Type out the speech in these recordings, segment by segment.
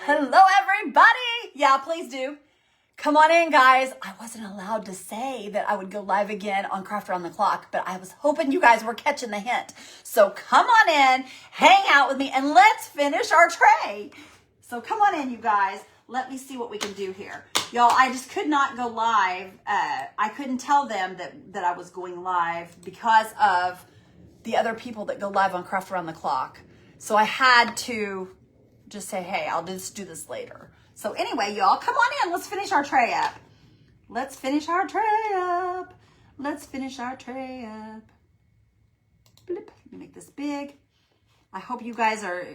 Hello, everybody. Yeah, please do. Come on in, guys. I wasn't allowed to say that I would go live again on Craft Around the Clock, but I was hoping you guys were catching the hint. So come on in, hang out with me, and let's finish our tray. So come on in, you guys. Let me see what we can do here. Y'all, I just could not go live. I couldn't tell them that I was going live because of the other people that go live on Craft Around the Clock. So I had to just say, hey, I'll just do this later. So anyway, y'all, come on in. Let's finish our tray up. Let's finish our tray up. Let's finish our tray up. Blip. Let me make this big. I hope you guys are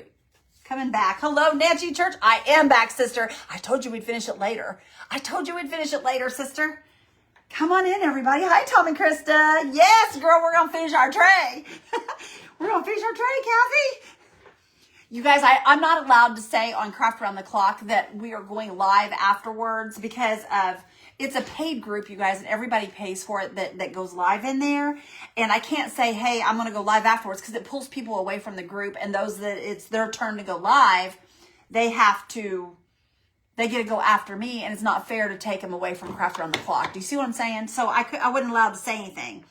coming back. Hello, Nancy Church. I am back, sister. I told you we'd finish it later. I told you we'd finish it later, sister. Come on in, everybody. Hi, Tom and Krista. Yes, girl, we're going to finish our tray. We're going to finish our tray, Kathy. You guys, I'm not allowed to say on Craft Around the Clock that we are going live afterwards because of it's a paid group, you guys, and everybody pays for it that goes live in there. And I can't say, hey, I'm going to go live afterwards because it pulls people away from the group. And those that it's their turn to go live, they get to go after me. And it's not fair to take them away from Craft Around the Clock. Do you see what I'm saying? So I wasn't allowed to say anything.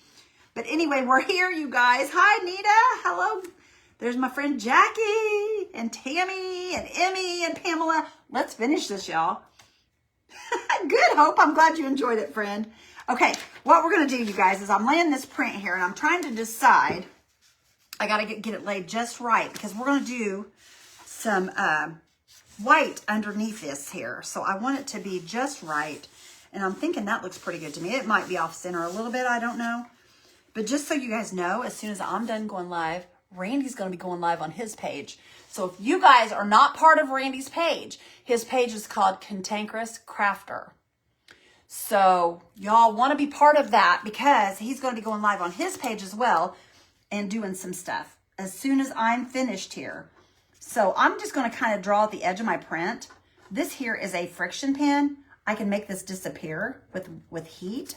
But anyway, we're here, you guys. Hi, Nita. Hello. There's my friend Jackie and Tammy and Emmy and Pamela. Let's finish this, y'all. Good, Hope. I'm glad you enjoyed it, friend. Okay, what we're going to do, you guys, is I'm laying this print here, and I'm trying to decide. I got to get it laid just right because we're going to do some white underneath this here. So I want it to be just right, and I'm thinking that looks pretty good to me. It might be off center a little bit. I don't know. But just so you guys know, as soon as I'm done going live, Randy's going to be going live on his page. So if you guys are not part of Randy's page, his page is called Cantankerous Crafter. So y'all want to be part of that because he's going to be going live on his page as well and doing some stuff as soon as I'm finished here. So I'm just going to kind of draw at the edge of my print. This here is a friction pen. I can make this disappear with heat.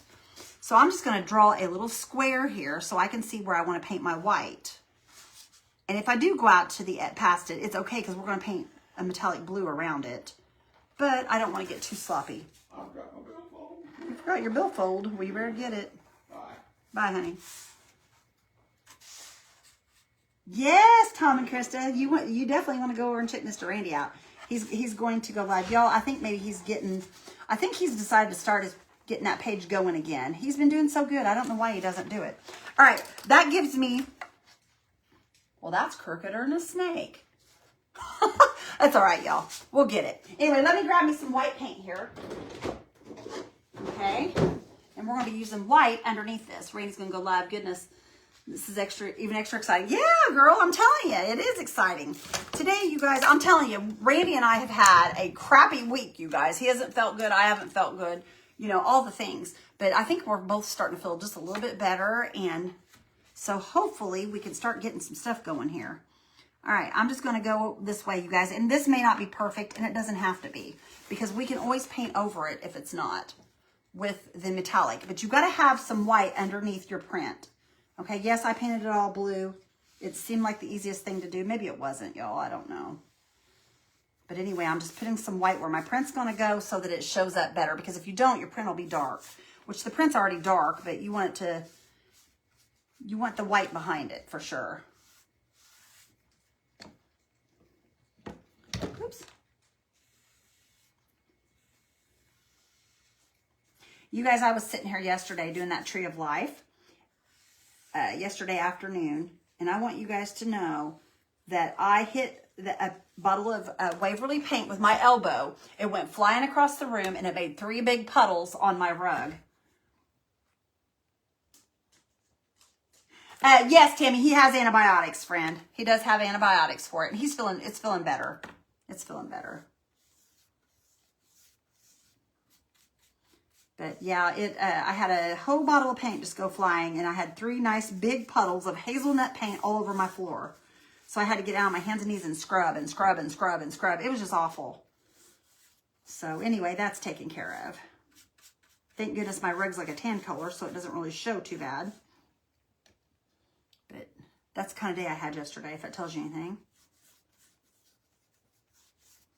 So I'm just going to draw a little square here so I can see where I want to paint my white. And if I do go out to past it, it's okay because we're going to paint a metallic blue around it. But I don't want to get too sloppy. I've got my billfold. You forgot your billfold. Well, you better get it. Bye. Bye, honey. Yes, Tom and Krista, you definitely want to go over and check Mr. Randy out. He's going to go live, y'all. I think maybe he's decided to start getting that page going again. He's been doing so good. I don't know why he doesn't do it. All right, that gives me. Well, that's crookeder than a snake. That's all right, y'all. We'll get it. Anyway, let me grab me some white paint here. Okay. And we're going to be using white underneath this. Randy's going to go live. Goodness, this is even extra exciting. Yeah, girl, I'm telling you, it is exciting. Today, you guys, I'm telling you, Randy and I have had a crappy week, you guys. He hasn't felt good. I haven't felt good. You know, all the things. But I think we're both starting to feel just a little bit better. And so hopefully we can start getting some stuff going here. All right, I'm just going to go this way, you guys. And this may not be perfect, and it doesn't have to be. Because we can always paint over it if it's not with the metallic. But you've got to have some white underneath your print. Okay, yes, I painted it all blue. It seemed like the easiest thing to do. Maybe it wasn't, y'all. I don't know. But anyway, I'm just putting some white where my print's going to go so that it shows up better. Because if you don't, your print will be dark. Which the print's already dark, but you want it to... You want the white behind it for sure. Oops. You guys, I was sitting here yesterday doing that Tree of Life. Yesterday afternoon. And I want you guys to know that I hit a bottle of Waverly paint with my elbow. It went flying across the room and it made 3 big puddles on my rug. Yes, Tammy, he has antibiotics, friend. He does have antibiotics for it. And it's feeling better. It's feeling better. But yeah, I had a whole bottle of paint just go flying, and I had 3 nice big puddles of hazelnut paint all over my floor. So I had to get out on my hands and knees and scrub and scrub and scrub and scrub. It was just awful. So anyway, that's taken care of. Thank goodness my rug's like a tan color, so it doesn't really show too bad. But that's the kind of day I had yesterday, if that tells you anything.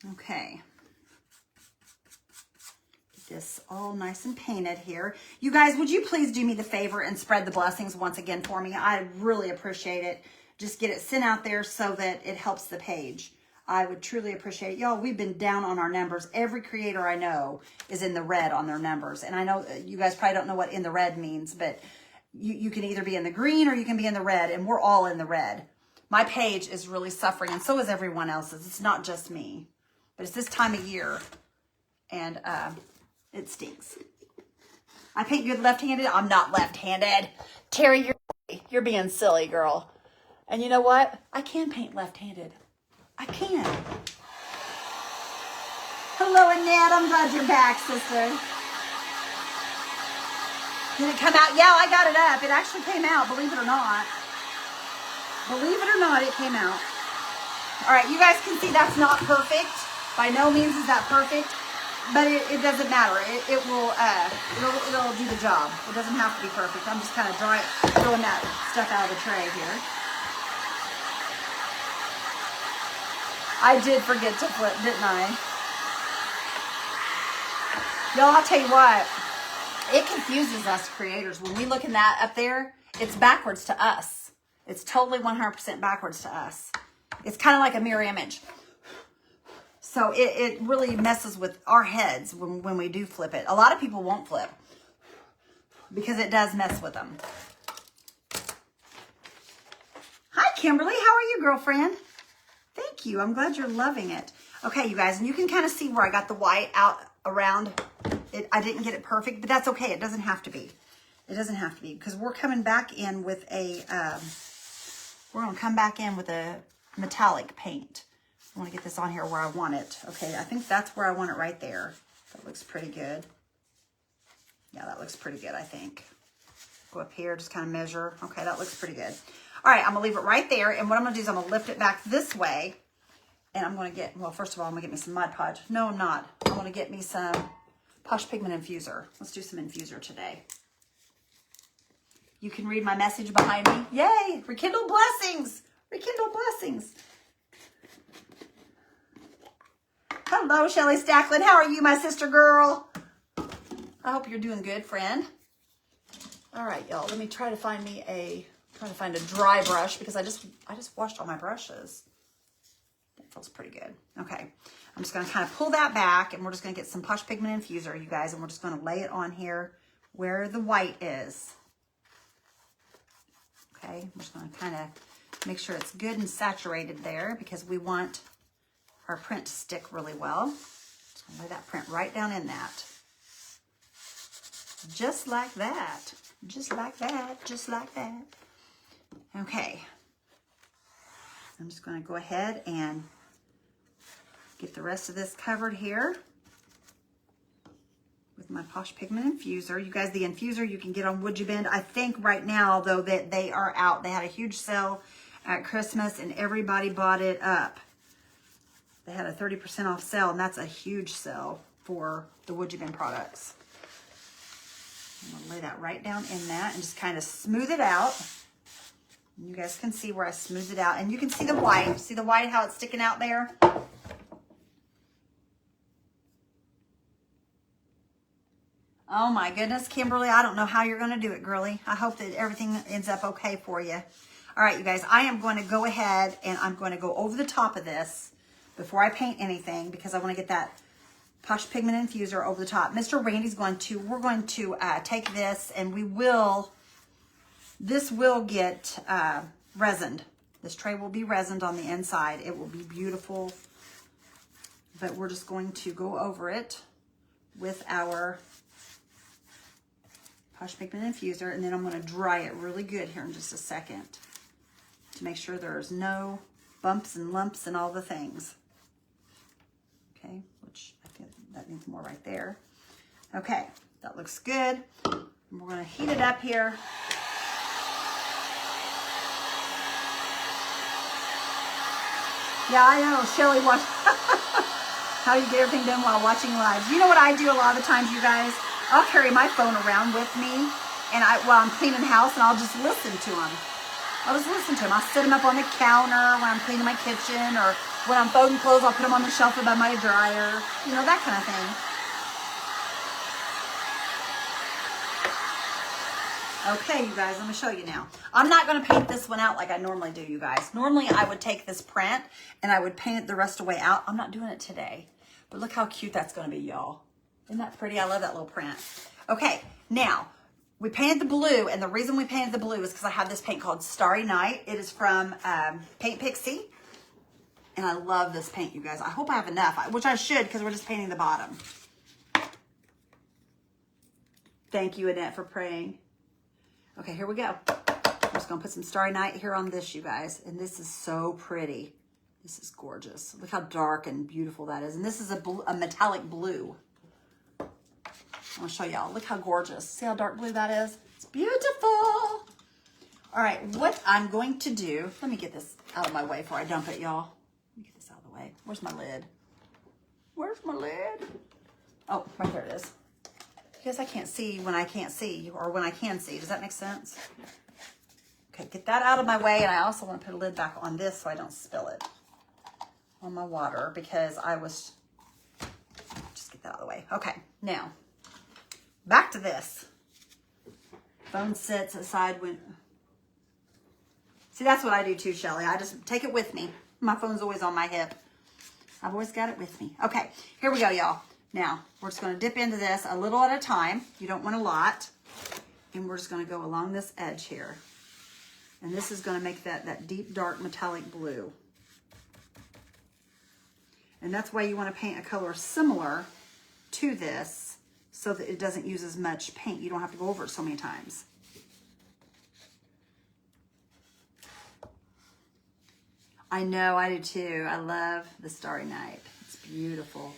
Okay. Get this all nice and painted here. You guys, would you please do me the favor and spread the blessings once again for me? I really appreciate it. Just get it sent out there so that it helps the page. I would truly appreciate it. Y'all, we've been down on our numbers. Every creator I know is in the red on their numbers. And I know you guys probably don't know what in the red means, but you can either be in the green or you can be in the red, and we're all in the red. My page is really suffering, and so is everyone else's. It's not just me, but it's this time of year, and it stinks. I paint good left-handed. I'm not left-handed. Terry, you're being silly, girl. And you know what? I can paint left-handed. I can. Hello, Annette. I'm glad you're back, sister. Did it come out? Yeah, I got it up. It actually came out, believe it or not. Believe it or not, it came out. All right, you guys can see that's not perfect. By no means is that perfect, but it doesn't matter. It'll do the job. It doesn't have to be perfect. I'm just kind of throwing that stuff out of the tray here. I did forget to flip, didn't I? Y'all, I'll tell you what. It confuses us creators. When we look in that up there, it's backwards to us. It's totally 100% backwards to us. It's kind of like a mirror image. So it really messes with our heads when we do flip it. A lot of people won't flip because it does mess with them. Hi, Kimberly. How are you, girlfriend? Thank you. I'm glad you're loving it. Okay, you guys, and you can kind of see where I got the white out around it. I didn't get it perfect, but that's okay. It doesn't have to be. It doesn't have to be, because we're coming back in with a, we're going to come back in with a metallic paint. I want to get this on here where I want it. Okay, I think that's where I want it, right there. That looks pretty good. Yeah, that looks pretty good, I think. Go up here, just kind of measure. Okay, that looks pretty good. All right, I'm going to leave it right there, and what I'm going to do is I'm going to lift it back this way, and I'm going to get, well, first of all, I'm going to get me some Mod Podge. No, I'm not. I'm going to get me some Posh Pigment Infuser. Let's do some infuser today. You can read my message behind me. Yay! Rekindle blessings! Rekindle blessings! Hello, Shelly Stacklin. How are you, my sister girl? I hope you're doing good, friend. All right, y'all. Let me try to find me a dry brush, because I just washed all my brushes. That feels pretty good. Okay. I'm just going to kind of pull that back, and we're just going to get some Posh Pigment Infuser, you guys, and we're just going to lay it on here where the white is. Okay. I'm just going to kind of make sure it's good and saturated there, because we want our print to stick really well. Just going to lay that print right down in that. Just like that. Just like that. Just like that. Okay. I'm just going to go ahead and get the rest of this covered here with my Posh Pigment Infuser. You guys, the infuser you can get on Would You Bend. I think right now, though, that they are out. They had a huge sale at Christmas, and everybody bought it up. They had a 30% off sale, and that's a huge sale for the Would You Bend products. I'm going to lay that right down in that and just kind of smooth it out. You guys can see where I smoothed it out, and you can see the white. See the white, how it's sticking out there? Oh my goodness, Kimberly, I don't know how you're going to do it, girly. I hope that everything ends up okay for you. All right, you guys, I am going to go ahead and I'm going to go over the top of this before I paint anything, because I want to get that Posh Pigment Infuser over the top. Mr. Randy's we're going to take this, and this will get resined. This tray will be resined on the inside. It will be beautiful, but we're just going to go over it with our Posh Pigment Infuser, and then I'm going to dry it really good here in just a second to make sure there's no bumps and lumps and all the things. Okay, which I think that needs more right there. Okay, that looks good. And we're going to heat it up here. Yeah, I know, Shelly, watch how you get everything done while watching live. You know what I do a lot of the times, you guys? I'll carry my phone around with me, and while I'm cleaning the house, and I'll just listen to them. I'll just listen to them. I'll set them up on the counter when I'm cleaning my kitchen, or When I'm folding clothes, I'll put them on the shelf above my dryer. You know, that kind of thing. Okay, you guys, I'm going to show you now. I'm not going to paint this one out like I normally do, you guys. Normally, I would take this print and I would paint it the rest of the way out. I'm not doing it today. But look how cute that's going to be, y'all. Isn't that pretty? I love that little print. Okay, now, we painted the blue, and the reason we painted the blue is because I have this paint called Starry Night. It is from Paint Pixie. And I love this paint, you guys. I hope I have enough, which I should because we're just painting the bottom. Thank you, Annette, for praying. Okay, here we go. I'm just gonna put some Starry Night here on this, you guys. And this is so pretty. This is gorgeous. Look how dark and beautiful that is. And this is a metallic blue. I'm gonna show y'all. Look how gorgeous. See how dark blue that is? It's beautiful. All right, what I'm going to do, let me get this out of my way before I dump it, y'all. Let me get this out of the way. Where's my lid? Where's my lid? Oh, right there it is. Because I can't see when I can't see, or when I can see. Does that make sense? Okay, get that out of my way. And I also want to put a lid back on this so I don't spill it on my water, because I was, just get that out of the way. Okay, now, back to this. Phone sits aside when, see, that's what I do too, Shelly. I just take it with me. My phone's always on my hip. I've always got it with me. Okay, here we go, y'all. Now, we're just going to dip into this a little at a time. You don't want a lot. And we're just going to go along this edge here. And this is going to make that deep, dark, metallic blue. And that's why you want to paint a color similar to this so that it doesn't use as much paint. You don't have to go over it so many times. I know, I do too. I love the Starry Night. It's beautiful.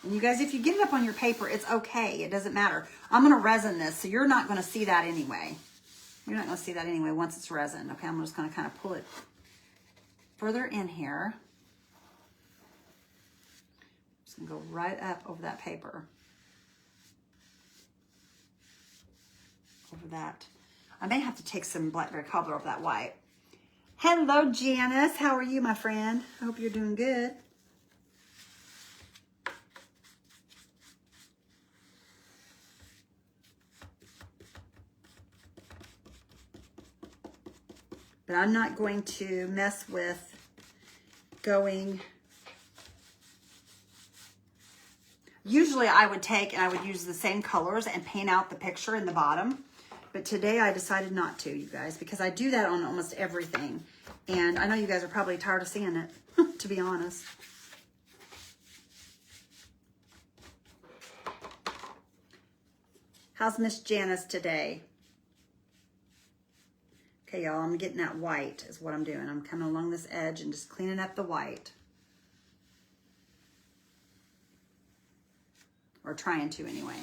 And you guys, if you get it up on your paper, it's okay. It doesn't matter. I'm going to resin this, so you're not going to see that anyway. You're not going to see that anyway once it's resin. Okay, I'm just going to kind of pull it further in here. Just going to go right up over that paper. Over that. I may have to take some blackberry cobbler over that white. Hello, Janice. How are you, my friend? I hope you're doing good. But I'm not going to mess with going. Usually I would take and I would use the same colors and paint out the picture in the bottom. But today I decided not to, you guys, because I do that on almost everything. And I know you guys are probably tired of seeing it, to be honest. How's Miss Janice today? Okay, y'all, I'm getting that white is what I'm doing. I'm coming along this edge and just cleaning up the white. Or trying to anyway.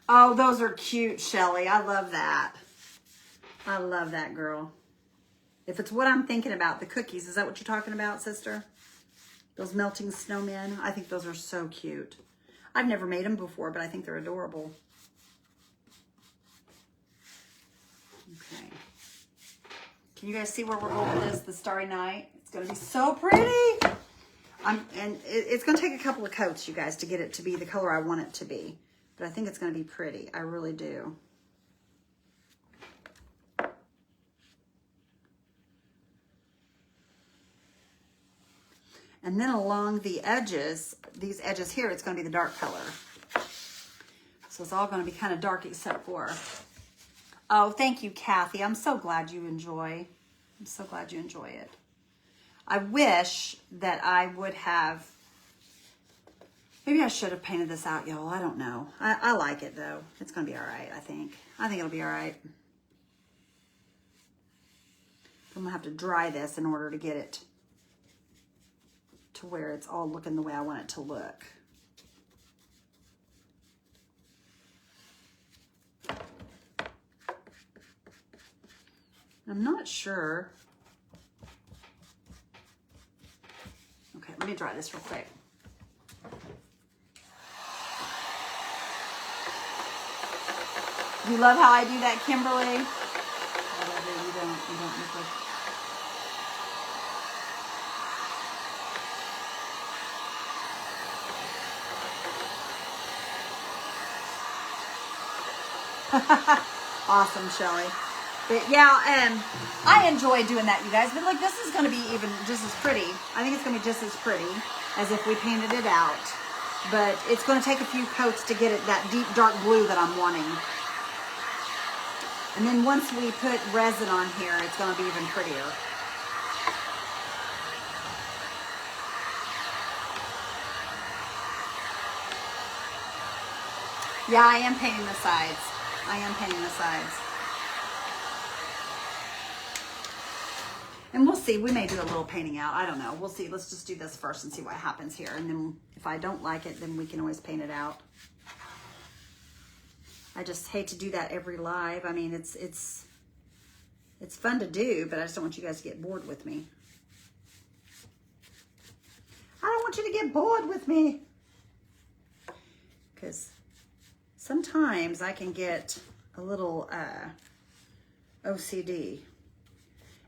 Oh, those are cute, Shelly. I love that. I love that, girl. If it's what I'm thinking about, the cookies, is that what you're talking about, sister? Those melting snowmen? I think those are so cute. I've never made them before, but I think they're adorable. Okay. Can you guys see where we're going with this, the Starry Night? It's going to be so pretty. And it's going to take a couple of coats, you guys, to get it to be the color I want it to be. But I think it's going to be pretty. I really do. And then along the edges, these edges here, it's going to be the dark color. So it's all going to be kind of dark except for... Oh, thank you, Kathy. I'm so glad you enjoy. I'm so glad you enjoy it. I wish that I would have... Maybe I should have painted this out, y'all. I don't know. I like it, though. It's going to be all right, I think. I think it'll be all right. I'm going to have to dry this in order to get it to where it's all looking the way I want it to look. I'm not sure Let me dry this real quick. You love how I do that, Kimberly? I love it. You don't look like... Awesome, Shelly. But yeah, I enjoy doing that, you guys. But like, this is going to be even just as pretty. I think it's going to be just as pretty as if we painted it out. But it's going to take a few coats to get it that deep dark blue that I'm wanting. And then once we put resin on here, it's going to be even prettier. Yeah, I am painting the sides. I am painting the sides. And we'll see. We may do a little painting out. I don't know. We'll see. Let's just do this first and see what happens here. And then if I don't like it, then we can always paint it out. I just hate to do that every live. I mean, it's fun to do, but I just don't want you guys to get bored with me. I don't want you to get bored with me. Because sometimes I can get a little OCD.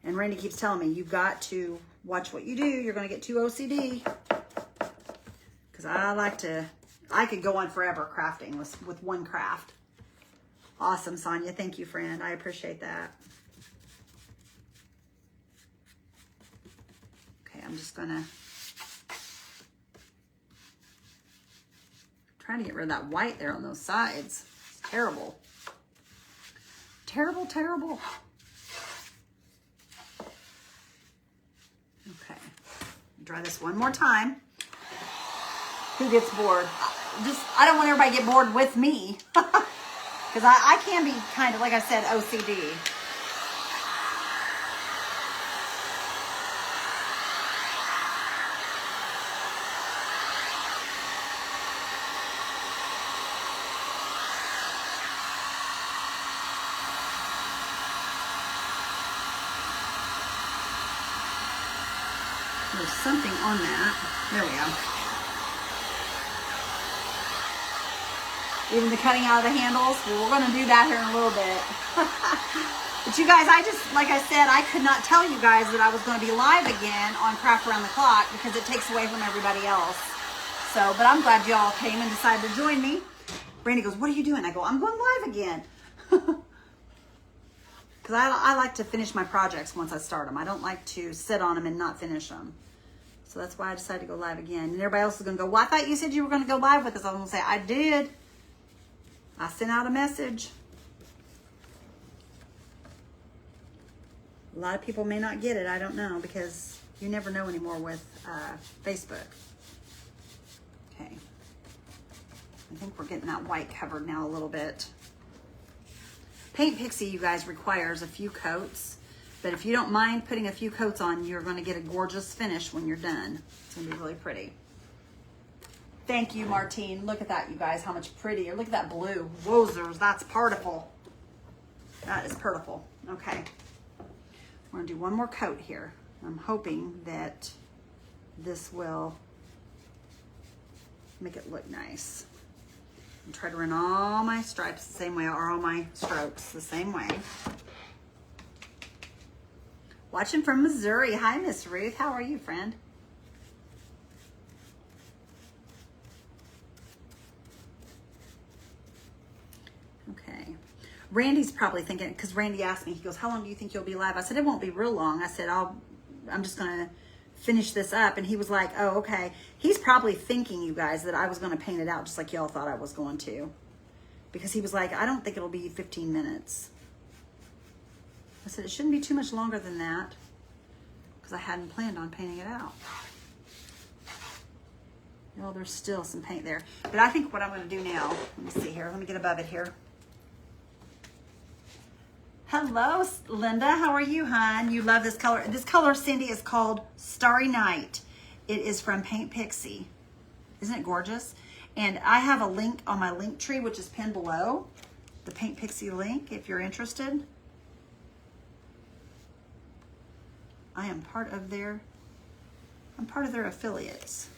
And Randy keeps telling me, you've got to watch what you do. You're going to get too OCD. Because I could go on forever crafting with one craft. Awesome, Sonia. Thank you, friend. I appreciate that. Okay, I'm just going to trying to get rid of that white there on those sides. It's terrible. Terrible, terrible. Okay. Dry this one more time. Who gets bored? I don't want everybody to get bored with me. Because I can be kind of, like I said, OCD. There's something on that. There we go. Even the cutting out of the handles. Well, we're going to do that here in a little bit. But you guys, like I said, I could not tell you guys that I was going to be live again on Craft Around the Clock because it takes away from everybody else. So, but I'm glad y'all came and decided to join me. Brandy goes, what are you doing? I go, I'm going live again. Because I like to finish my projects once I start them. I don't like to sit on them and not finish them. So that's why I decided to go live again. And everybody else is going to go, well, I thought you said you were going to go live with us. I'm going to say, I did. I sent out a message. A lot of people may not get it. I don't know, because you never know anymore with Facebook. Okay. I think we're getting that white covered now a little bit. Paint Pixie, you guys, requires a few coats. But if you don't mind putting a few coats on, you're going to get a gorgeous finish when you're done. It's going to be really pretty. Thank you, Martine. Look at that, you guys, how much prettier. Look at that blue. Wozers, that's purtiful. That is purtiful. Okay. We're going to do one more coat here. I'm hoping that this will make it look nice. And try to run all my stripes the same way, or all my strokes the same way. Watching from Missouri. Hi, Miss Ruth. How are you, friend? Okay. Randy's probably thinking, because Randy asked me, he goes, how long do you think you'll be live? I said, it won't be real long. I said, I'm just going to finish this up. And he was like, oh, okay. He's probably thinking, you guys, that I was going to paint it out just like y'all thought I was going to. Because he was like, I don't think it'll be 15 minutes. I said, it shouldn't be too much longer than that. Because I hadn't planned on painting it out. Well, there's still some paint there. But I think what I'm going to do now, let me see here. Let me get above it here. Hello, Linda. How are you, hon? You love this color. This color, Cindy, is called Starry Night. It is from Paint Pixie. Isn't it gorgeous? And I have a link on my link tree, which is pinned below. The Paint Pixie link, if you're interested. I am part of their I'm part of their affiliates.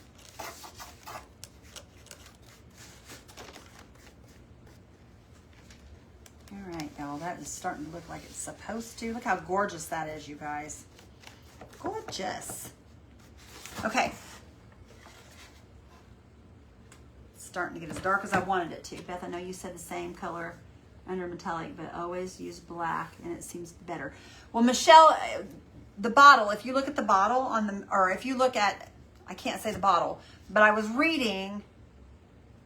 All right, y'all, that is starting to look like it's supposed to. Look how gorgeous that is, you guys. Gorgeous. Okay. It's starting to get as dark as I wanted it to. Beth, I know you said the same color under metallic, but always use black, and it seems better. Well, Michelle, the bottle, if you look at the bottle on the, or if you look at, I can't say the bottle, but I was reading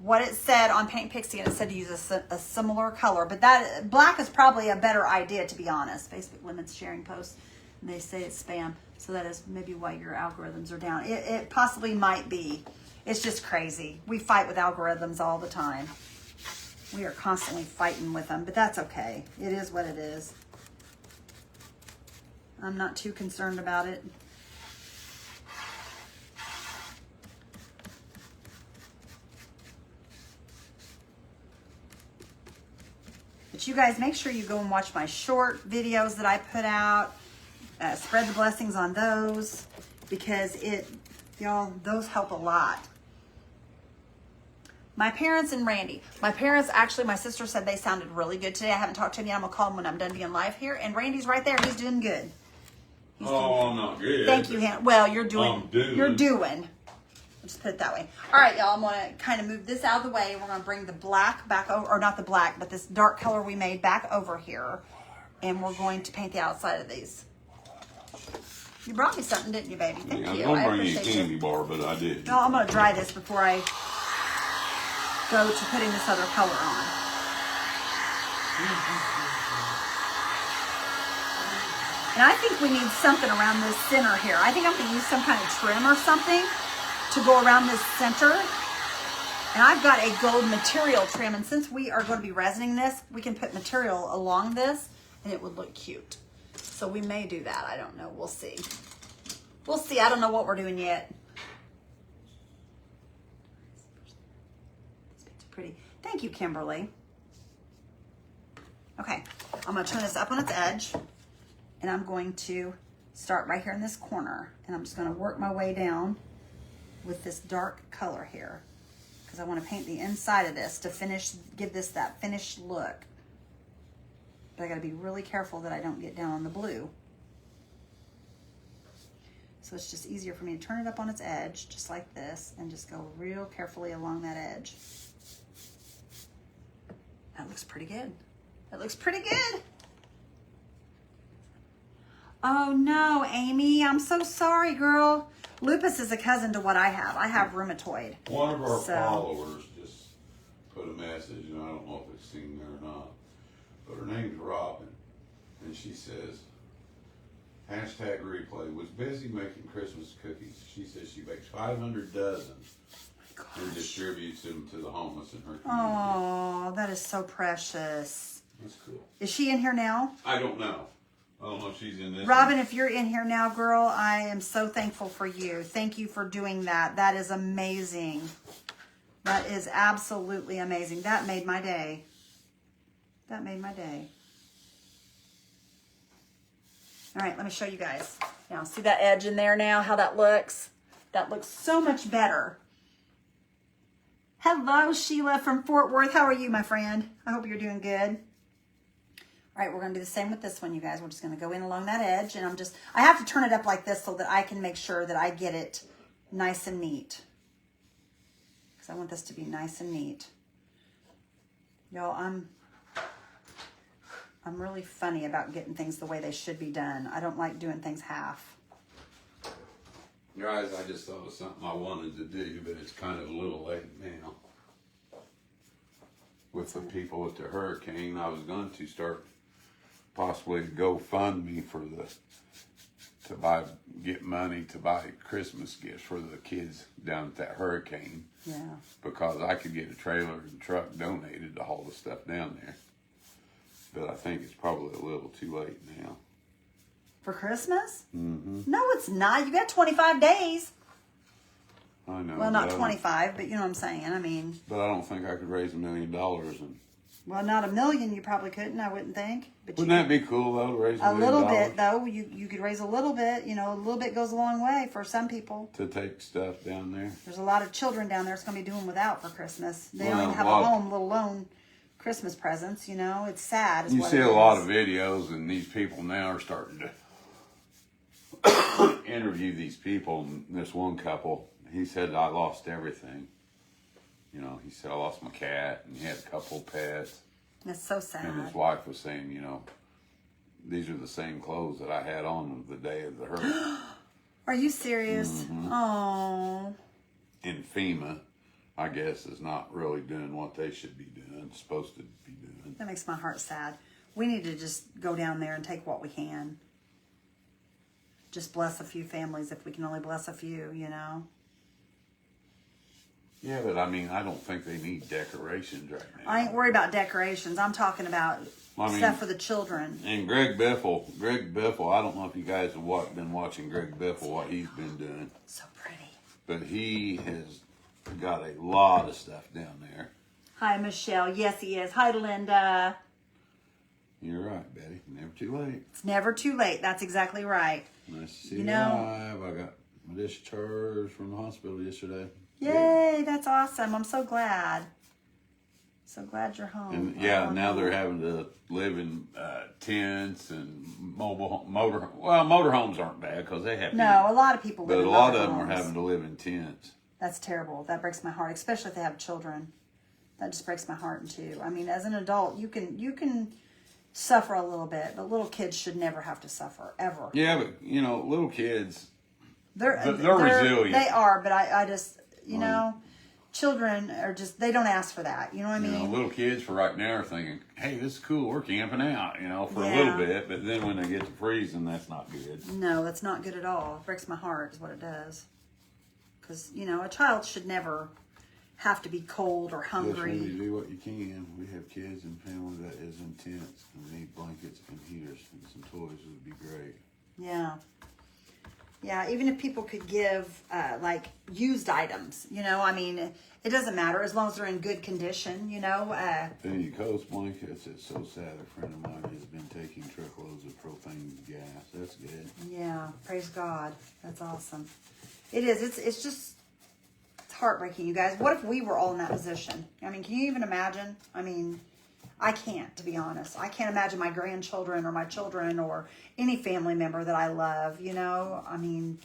what it said on Paint Pixie, and it said to use a similar color, but that black is probably a better idea, to be honest. Facebook limits sharing posts, and they say it's spam, so that is maybe why your algorithms are down. It possibly might be. It's just crazy. We fight with algorithms all the time. We are constantly fighting with them, but that's okay. It is what it is. I'm not too concerned about it. But you guys, make sure you go and watch my short videos that I put out. Spread the blessings on those, because y'all, those help a lot. My parents and Randy. My parents, actually, my sister said they sounded really good today. I haven't talked to him yet. I'm going to call him when I'm done being live here. And Randy's right there. He's doing good. I'm not good. Thank you, Han. Well, you're doing. You're doing. I'll just put it that way. All right, y'all. I'm going to kind of move this out of the way. We're going to bring the black back over, or not the black, but this dark color we made back over here. And we're going to paint the outside of these. You brought me something, didn't you, baby? Thank you. I don't bring you a candy bar, but I did. No, I'm going to dry this before I go to putting this other color on. And I think we need something around this center here. I think I'm going to use some kind of trim or something to go around this center. And I've got a gold material trim, and since we are going to be resining this, we can put material along this, and it would look cute. So we may do that. I don't know. We'll see. We'll see. I don't know what we're doing yet. It's pretty. Thank you, Kimberly. Okay. I'm going to turn this up on its edge, and I'm going to start right here in this corner, and I'm just going to work my way down with this dark color here, because I want to paint the inside of this to finish, give this that finished look. But I got to be really careful that I don't get down on the blue. So it's just easier for me to turn it up on its edge, just like this, and just go real carefully along that edge. That looks pretty good. That looks pretty good. Oh no, Amy, I'm so sorry, girl. Lupus is a cousin to what I have. I have rheumatoid. One of our followers just put a message, and I don't know if it's seen there or not, but her name's Robin, and she says, hashtag replay, was busy making Christmas cookies. She says she bakes 500 dozen and distributes them to the homeless in her community. Oh, that is so precious. That's cool. Is she in here now? I don't know. I don't know if she's in this. Robin, if you're in here now, girl, I am so thankful for you. Thank you for doing that. That is amazing. That is absolutely amazing. That made my day. That made my day. All right, let me show you guys. Now, see that edge in there now, how that looks? That looks so much better. Hello, Sheila from Fort Worth. How are you, my friend? I hope you're doing good. All right, we're going to do the same with this one, you guys. We're just going to go in along that edge, and I have to turn it up like this so that I can make sure that I get it nice and neat. Because I want this to be nice and neat. Y'all, I'm really funny about getting things the way they should be done. I don't like doing things half. Guys, I just thought of something I wanted to do, but it's kind of a little late now. With the people at the hurricane, I was going to start possibly a GoFundMe for get money to buy Christmas gifts for the kids down at that hurricane. Yeah. Because I could get a trailer and truck donated to haul the stuff down there. But I think it's probably a little too late now. For Christmas? Mm-hmm. No, it's not. You got 25 days. I know. Well, not 25, but you know what I'm saying. I mean. But I don't think I could raise $1 million and Well, not 1 million. You probably couldn't. I wouldn't think. But Wouldn't that be cool though to raise a $1 little million bit though. You could raise a little bit. You know, a little bit goes a long way for some people. to take stuff down there? There's a lot of children down there that's going to be doing without for Christmas. They don't Well, even have a home, let alone Christmas presents. You know, it's sad. You see a lot of videos, and these people now are starting to interview these people. And this one couple, he said, "I lost everything." You know, he said, "I lost my cat, and he had a couple pets." It's so sad. And his wife was saying, you know, these are the same clothes that I had on the day of the hurricane. Are you serious? Mm-hmm. Oh. And FEMA, I guess, is not really doing what they should be doing, supposed to be doing. That makes my heart sad. We need to just go down there and take what we can. Just bless a few families if we can only bless a few, you know. Yeah, but I mean, I don't think they need decorations right now. I ain't worried about decorations. I'm talking about stuff for the children. And Greg Biffle, I don't know if you guys have been watching Greg Biffle, what he's been doing. So pretty. But he has got a lot of stuff down there. Hi, Michelle. Yes, he is. Hi, Linda. You're right, Betty. Never too late. It's never too late. That's exactly right. Nice to see You you know- alive. I got my discharge from the hospital yesterday. Yay, that's awesome. I'm so glad. So glad you're home. And yeah, now they're having to live in tents and motorhomes aren't bad because they have. No, a lot of people live But in a lot of them motorhomes. are having to live in tents. That's terrible. That breaks my heart, especially if they have children. That just breaks my heart in two. I mean, as an adult, you can suffer a little bit, but little kids should never have to suffer ever. Yeah, but you know, little kids, They're resilient. They are, but I just children are just, they don't ask for that. You know what I mean? You know, little kids for right now are thinking, "Hey, this is cool. We're camping out," you know, for a Yeah. little bit. But then when they get to freezing, that's not good. No, that's not good at all. It breaks my heart is what it does. Because, a child should never have to be cold or Just hungry. when you do what you can. We have kids and family that is in tents and need blankets and heaters and some toys would be great. Yeah. Yeah, even if people could give, used items, I mean, it doesn't matter as long as they're in good condition, Any Coast blankets, it's so sad. A friend of mine has been taking truckloads of propane gas. That's good. Yeah, praise God. That's awesome. It is. It's just, it's heartbreaking, you guys. What if we were all in that position? I mean, can you even imagine? I mean, I can't, to be honest. I can't imagine my grandchildren or my children or any family member that I love, I mean,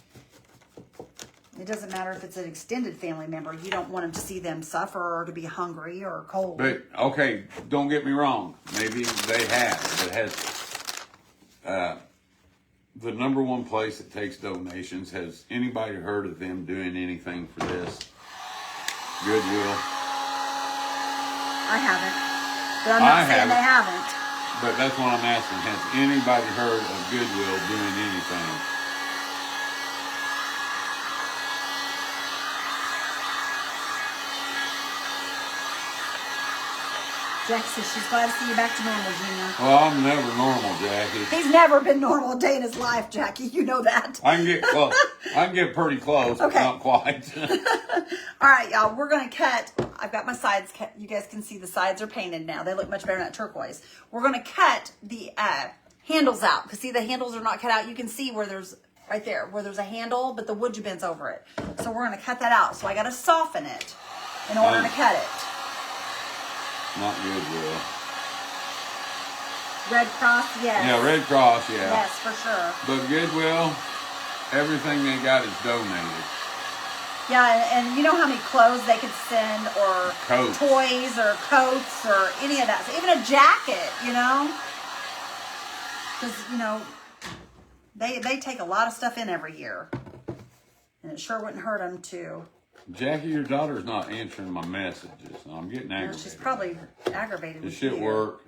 it doesn't matter if it's an extended family member. You don't want to see them suffer or to be hungry or cold. But, okay, don't get me wrong. Maybe they have. But has the number one place that takes donations, has anybody heard of them doing anything for this? Goodwill? I haven't. But I'm not saying they haven't. But that's what I'm asking. Has anybody heard of Goodwill doing anything? Jack says she's glad to see you back to normal, Gina. Well, I'm never normal, Jackie. He's never been normal a day in his life, Jackie. You know that. I can get close. I can get pretty close, Okay. but not quite. All right, y'all. We're going to cut. I've got my sides cut. You guys can see the sides are painted now. They look much better than that turquoise. We're going to cut the handles out. Because, see, the handles are not cut out. You can see where there's, right there, where there's a handle, but the wood bends over it. So we're going to cut that out. So I got to soften it in order to cut it. Not Goodwill. Red Cross, yes. Yeah, Red Cross, yeah. Yes, for sure. But Goodwill, everything they got is donated. Yeah, and you know how many clothes they could send, or Coats. toys, or coats, or any of that. So even a jacket, because they take a lot of stuff in every year, and it sure wouldn't hurt them to. Jackie, your daughter's not answering my messages. I'm getting aggravated. She's probably aggravated. This with shit you. work.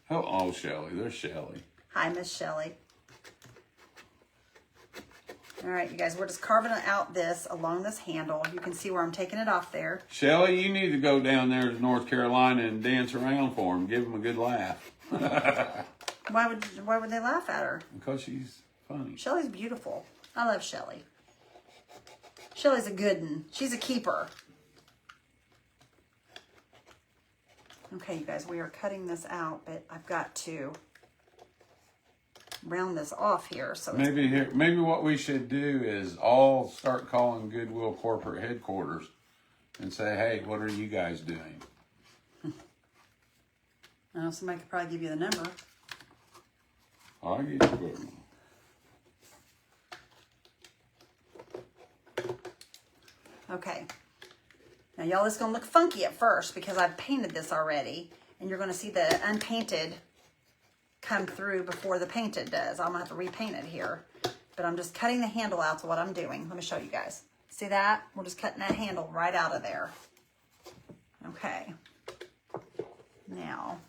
Oh, Shelly. There's Shelly. Hi, Miss Shelley. All right, you guys, we're just carving out this along this handle. You can see where I'm taking it off there. Shelly, you need to go down there to North Carolina and dance around for him. Give him a good laugh. Why would they laugh at her? Because she's funny. Shelley's beautiful. I love Shelley. Shelley's a good one. She's a keeper. Okay, you guys, we are cutting this out, but I've got to round this off here. So maybe what we should do is all start calling Goodwill corporate headquarters and say, hey, what are you guys doing? I know somebody could probably give you the number. I'll get you a good one. Okay. Now, y'all, this is going to look funky at first because I've painted this already. And you're going to see the unpainted come through before the painted does. I'm going to have to repaint it here. But I'm just cutting the handle out to what I'm doing. Let me show you guys. See that? We're just cutting that handle right out of there. Okay. Now.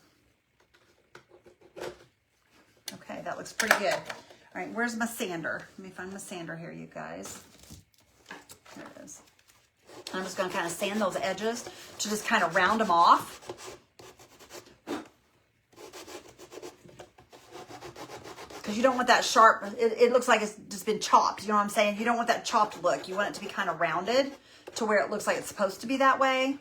Okay, that looks pretty good. All right, where's my sander? Let me find my sander here, you guys. There it is. I'm just going to kind of sand those edges to just kind of round them off. Because you don't want that sharp, it looks like it's just been chopped. You know what I'm saying? You don't want that chopped look. You want it to be kind of rounded to where it looks like it's supposed to be that way.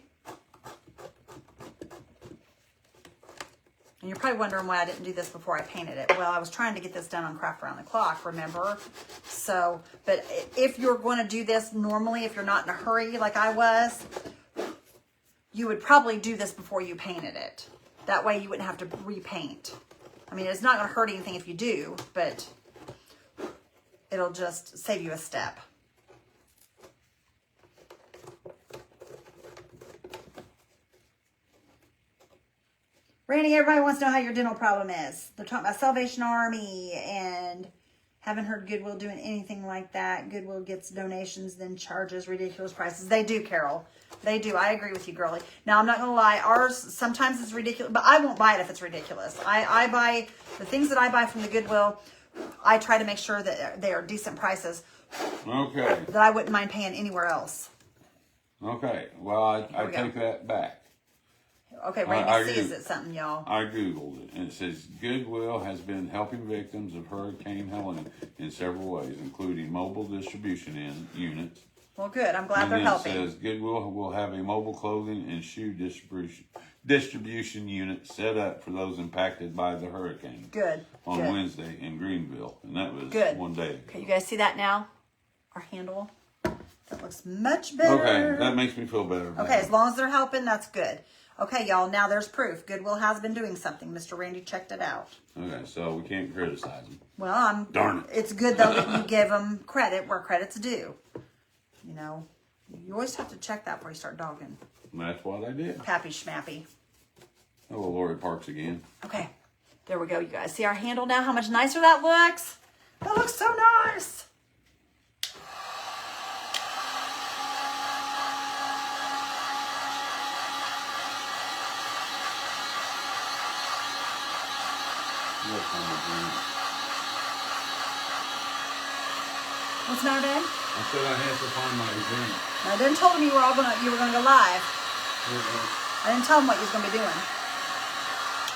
And you're probably wondering why I didn't do this before I painted it. Well, I was trying to get this done on Craft Around the Clock, remember? So, but if you're going to do this normally, if you're not in a hurry like I was, you would probably do this before you painted it. That way you wouldn't have to repaint. I mean, it's not going to hurt anything if you do, but it'll just save you a step. Randy, everybody wants to know how your dental problem is. They're talking about Salvation Army and haven't heard Goodwill doing anything like that. Goodwill gets donations, then charges ridiculous prices. They do, Carol. They do. I agree with you, girlie. Now, I'm not going to lie. Ours sometimes is ridiculous, but I won't buy it if it's ridiculous. I buy the things that I buy from the Goodwill. I try to make sure that they are decent prices. Okay. That I wouldn't mind paying anywhere else. Okay. Well, I take that back. Okay, Randy sees it something, y'all. I Googled it, and it says Goodwill has been helping victims of Hurricane Helene in several ways, including mobile distribution units. Well, good. I'm glad they're helping. It says Goodwill will have a mobile clothing and shoe distribution unit set up for those impacted by the hurricane. Good. On Wednesday in Greenville, and that was one day ago. Okay, you guys see that now? Our handle. That looks much better. Okay, that makes me feel better. Okay, as long as they're helping, that's good. Okay, y'all, now there's proof. Goodwill has been doing something. Mr. Randy checked it out. Okay, so we can't criticize them. Well, darn it. It's good, though, that you give them credit where credit's due. You know, you always have to check that before you start dogging. That's what I did. Pappy schmappy. Hello, Lori Parks again. Okay, there we go, you guys. See our handle now? How much nicer that looks? That looks so nice. What's the matter, babe? I said I had to find my event. I didn't tell them you were gonna go live. I didn't tell him what you was gonna be doing.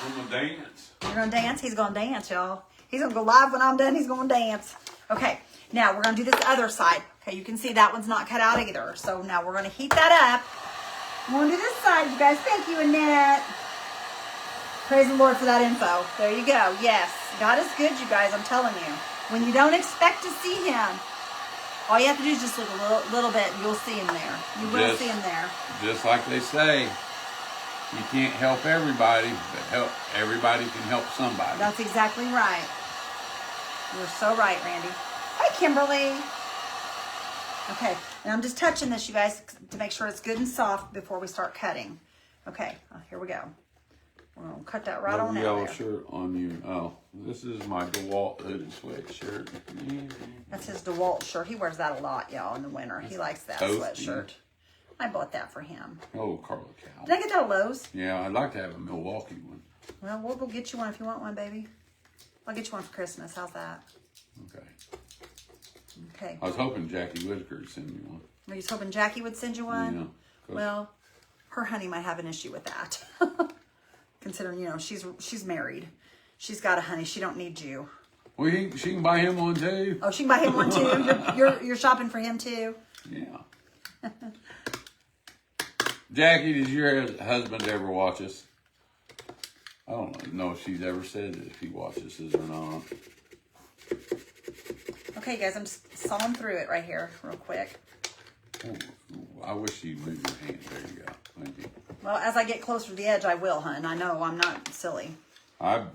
I'm gonna dance. You're gonna dance? He's gonna dance, y'all. He's gonna go live when I'm done. He's gonna dance. Okay, now we're gonna do this other side. Okay, you can see that one's not cut out either. So now we're gonna heat that up. We're gonna do this side, you guys. Thank you, Annette. Praise the Lord for that info. There you go. Yes, God is good, you guys. I'm telling you. When you don't expect to see Him, all you have to do is just look a little bit, and you'll see Him there. You will see Him there. Just like they say, you can't help everybody, but everybody can help somebody. That's exactly right. You're so right, Randy. Hi, Kimberly. Okay, and I'm just touching this, you guys, to make sure it's good and soft before we start cutting. Okay, here we go. We're going to cut that right on out there. Yellow shirt on you. Oh, this is my DeWalt hooded sweatshirt. That's his DeWalt shirt. He wears that a lot, y'all, in the winter. He likes that sweatshirt. I bought that for him. Oh, Carla Cow. Did I get that at Lowe's? Yeah, I'd like to have a Milwaukee one. Well, we'll go get you one if you want one, baby. I'll get you one for Christmas. How's that? Okay. Okay. I was hoping Jackie Whitaker would send me one. Were you hoping Jackie would send you one? Yeah. Well, her honey might have an issue with that. Considering, you know, she's married. She's got a honey. She don't need you. Well, she can buy him one too. Oh, she can buy him one too? You're shopping for him too? Yeah. Jackie, did your husband ever watch us? I don't know if she's ever said it, if he watches this or not. Okay, guys, I'm just sawing through it right here real quick. Oh, I wish you'd move your hand. There you go. Thank you. Well, as I get closer to the edge, I will, hun. I know, I'm not silly. I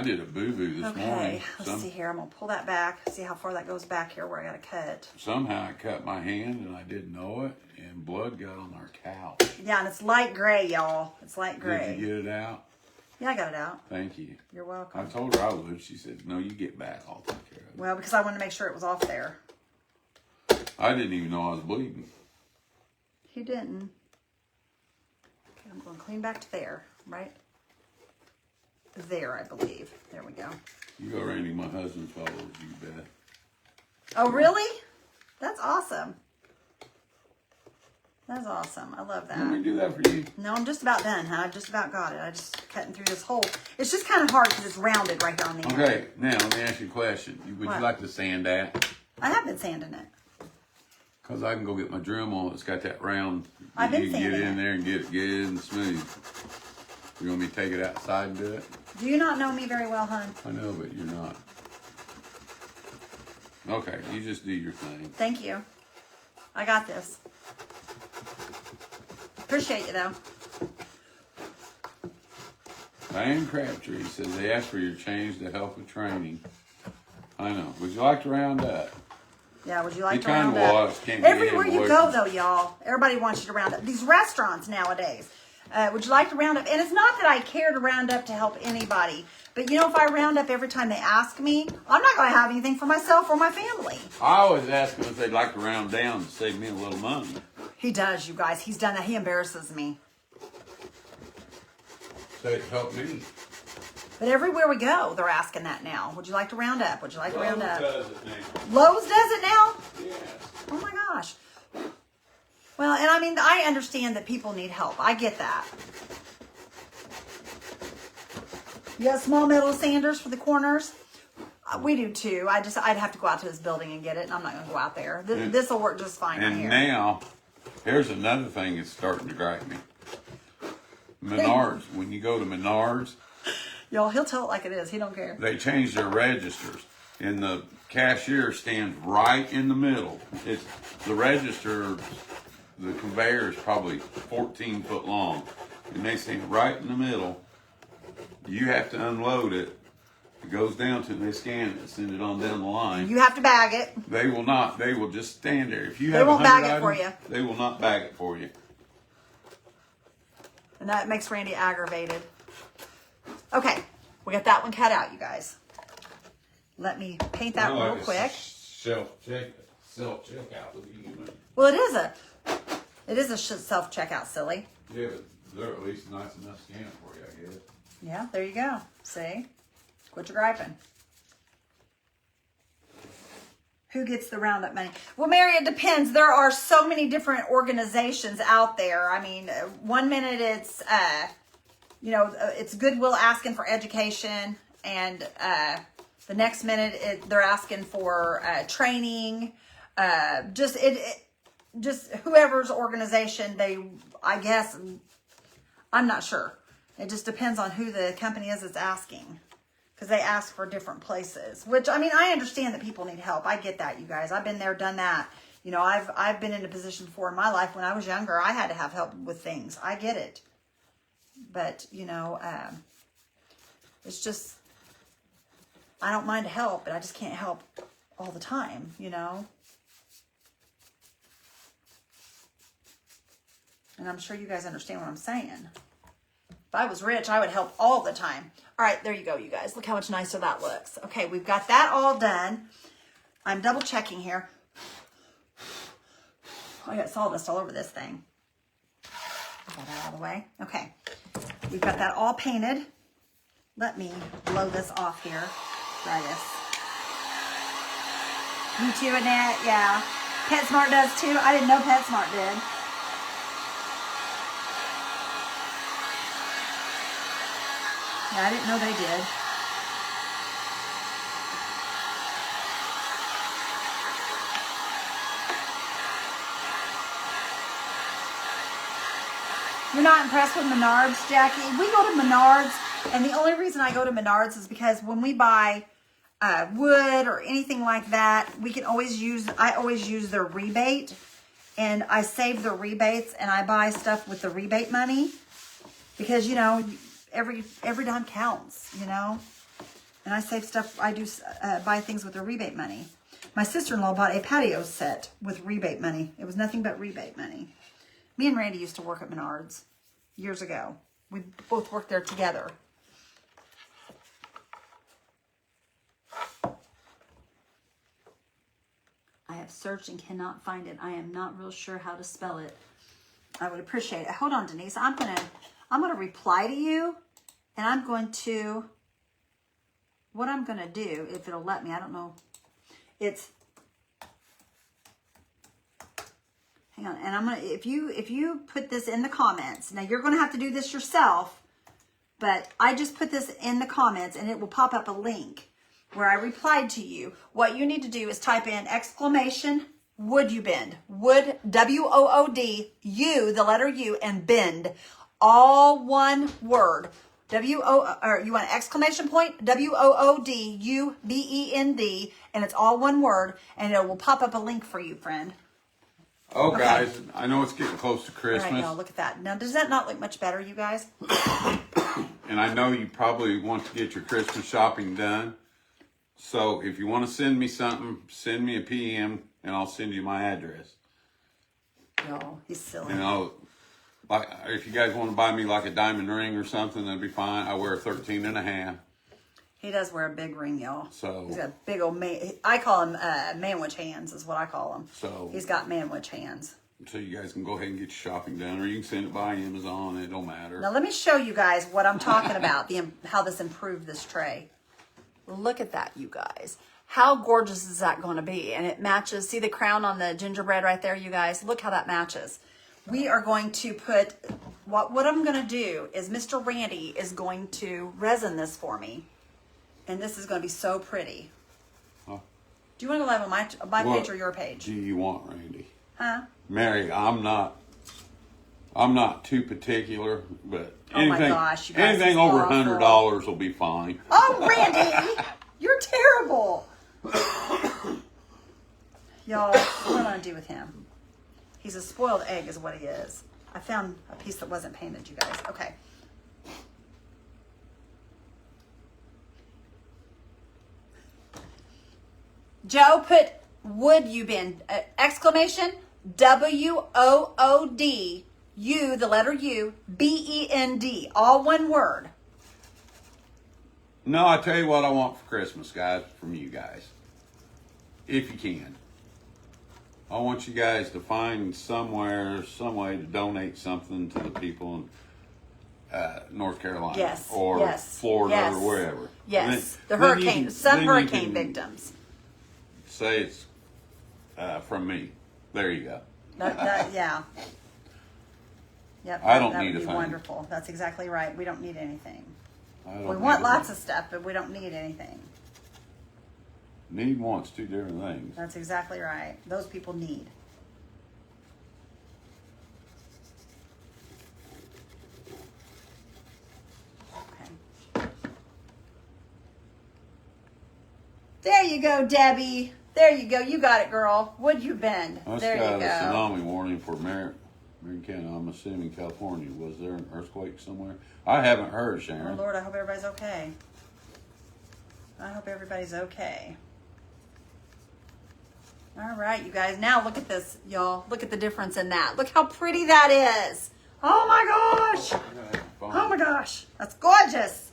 did a boo-boo this morning. Okay, let's see here. I'm going to pull that back, see how far that goes back here where I got to cut. Somehow I cut my hand and I didn't know it, and blood got on our couch. Yeah, and it's light gray, y'all. It's light gray. Did you get it out? Yeah, I got it out. Thank you. You're welcome. I told her I would. She said, no, you get back. I'll take care of it. Well, because I wanted to make sure it was off there. I didn't even know I was bleeding. You didn't. Okay, I'm going to clean back to there, right? There, I believe. There we go. You go, Randy. My husband follows you, Beth. Oh, really? That's awesome. That's awesome. I love that. Let me do that for you. No, I'm just about done, huh? I just about got it. I just cutting through this hole. It's just kind of hard because it's rounded right here on the end. Okay, now let me ask you a question. Would What? you like to sand that? I have been sanding it. Because I can go get my Dremel. It's got that round. I've been You can get sanding in it. there and get it good and smooth. You want me to take it outside and do it? Do you not know me very well, hon? I know, but you're not. Okay, you just do your thing. Thank you. I got this. Appreciate you, though. Diane Crabtree says they asked for your change to help with training. I know. Would you like to round up? Yeah, would you like You to round kinda up? was. Can't be Everywhere you invoiced. go, though, y'all, everybody wants you to round up. These restaurants nowadays, would you like to round up? And it's not that I care to round up to help anybody, but you know, if I round up every time they ask me, I'm not going to have anything for myself or my family. I always ask them if they'd like to round down to save me a little money. He does, you guys. He's done that. He embarrasses me. So it helped me. But everywhere we go, they're asking that now. Would you like to round up? Would you like to round up? Does it now? Lowe's does it now? Yes. Oh my gosh. Well, and I mean, I understand that people need help. I get that. You got small metal sanders for the corners? We do too. I'd have to go out to this building and get it, and I'm not going to go out there. This will work just fine right And here. now, here's another thing that's starting to gripe me. Menards. When you go to Menards, Y'all, he'll tell it like it is. He don't care. they changed their registers. And the cashier stands right in the middle. It's the register, the conveyor is probably 14 foot long. And they stand right in the middle. You have to unload it. It goes down to them, they scan it, send it on down the line. You have to bag it. They will not. They will just stand there. If you They have won't 100 bag it for items, they will not bag it for you. And that makes Randy aggravated. Okay, we got that one cut out, you guys. Let me paint that real quick. Self checkout. Well, it is a self checkout, silly. Yeah, but they're at least nice enough scan for you, I guess. Yeah, there you go. See, quit your griping. Who gets the roundup money? Well, Mary, it depends. There are so many different organizations out there. I mean, one minute it's, it's Goodwill asking for education, and the next minute they're asking for training. Just whoever's organization I guess, I'm not sure. It just depends on who the company is that's asking. Because they ask for different places, which, I mean, I understand that people need help. I get that, you guys. I've been there, done that. You know, I've been in a position before in my life when I was younger. I had to have help with things. I get it. But, it's just, I don't mind to help, but I just can't help all the time, And I'm sure you guys understand what I'm saying. If I was rich, I would help all the time. All right, there you go, you guys. Look how much nicer that looks. Okay, we've got that all done. I'm double checking here. I got sawdust all over this thing. Get that out of the way. Okay, we've got that all painted. Let me blow this off here. Try this. You too, Annette? Yeah. PetSmart does too. I didn't know PetSmart did. Yeah, I didn't know they did. You're not impressed with Menards, Jackie? We go to Menards And the only reason I go to Menards is because when we buy wood or anything like that, I always use their rebate, and I save the rebates and I buy stuff with the rebate money because, you know, every dime counts, you know, and I save stuff. I do buy things with the rebate money. My sister-in-law bought a patio set with rebate money. It was nothing but rebate money. Me and Randy used to work at Menards years ago. We both worked there together. I have searched and cannot find it. I am not real sure how to spell it. I would appreciate it. Hold on, Denise. I'm gonna reply to you, and I'm going to. What I'm gonna do, if it'll let me, I don't know. It's. Hang on, and I'm gonna. If you put this in the comments, now you're gonna have to do this yourself, but I just put this in the comments, and it will pop up a link where I replied to you. What you need to do is type in exclamation, would you bend? Would, WOOD, you, the letter U, and bend. All one word. Or you want exclamation point, WOODUBEND, and it's all one word, and it will pop up a link for you, friend. Oh, okay. Guys, I know it's getting close to Christmas. All right, now look at that. Now, does that not look much better, you guys? And I know you probably want to get your Christmas shopping done. So if you want to send me something, send me a PM, and I'll send you my address. No, he's silly. You know, like if you guys want to buy me like a diamond ring or something, that'd be fine. I wear a 13 and a half. He does wear a big ring, y'all. So he's got big old I call him manwich hands, is what I call him. So he's got manwich hands. So you guys can go ahead and get your shopping done, or you can send it by Amazon. It don't matter. Now let me show you guys what I'm talking about. How this improved this tray. Look at that, you guys. How gorgeous is that going to be? And it matches. See the crown on the gingerbread right there, you guys? Look how that matches. We are going to put, what I'm going to do is Mr. Randy is going to resin this for me. And this is going to be so pretty. Huh? Do you want to go live on my page or your page? Do you want, Randy? Huh? Mary, I'm not too particular, but oh my gosh, you guys, anything over $100 will be fine. Oh, Randy, you're terrible. Y'all, what am I gonna do with him? He's a spoiled egg, is what he is. I found a piece that wasn't painted, you guys. Okay. Joe put would you bend exclamation WOOD U, the letter U, BEND, all one word. No, I tell you what I want for Christmas, guys, from you guys. If you can. I want you guys to find some way to donate something to the people in North Carolina. Yes. Or yes, Florida yes, or wherever. Yes. Then, the hurricane, some hurricane victims. Say it's from me. There you go. Yeah. Yep, I don't that need would a be thing. wonderful. That's exactly right. We don't need anything. We We want lots of stuff, but we don't need anything. Need and want's two different things. That's exactly right. Those people need. Okay. There you go, Debbie. There you go. You got it, girl. Would you bend? I just There got you go. a tsunami warning for Marion County. I'm assuming California. Was there an earthquake somewhere? I haven't heard, Sharon. Oh, Lord, I hope everybody's okay. I hope everybody's okay. All right, you guys. Now look at this, y'all. Look at the difference in that. Look how pretty that is. Oh, my gosh. Oh, my gosh. That's gorgeous.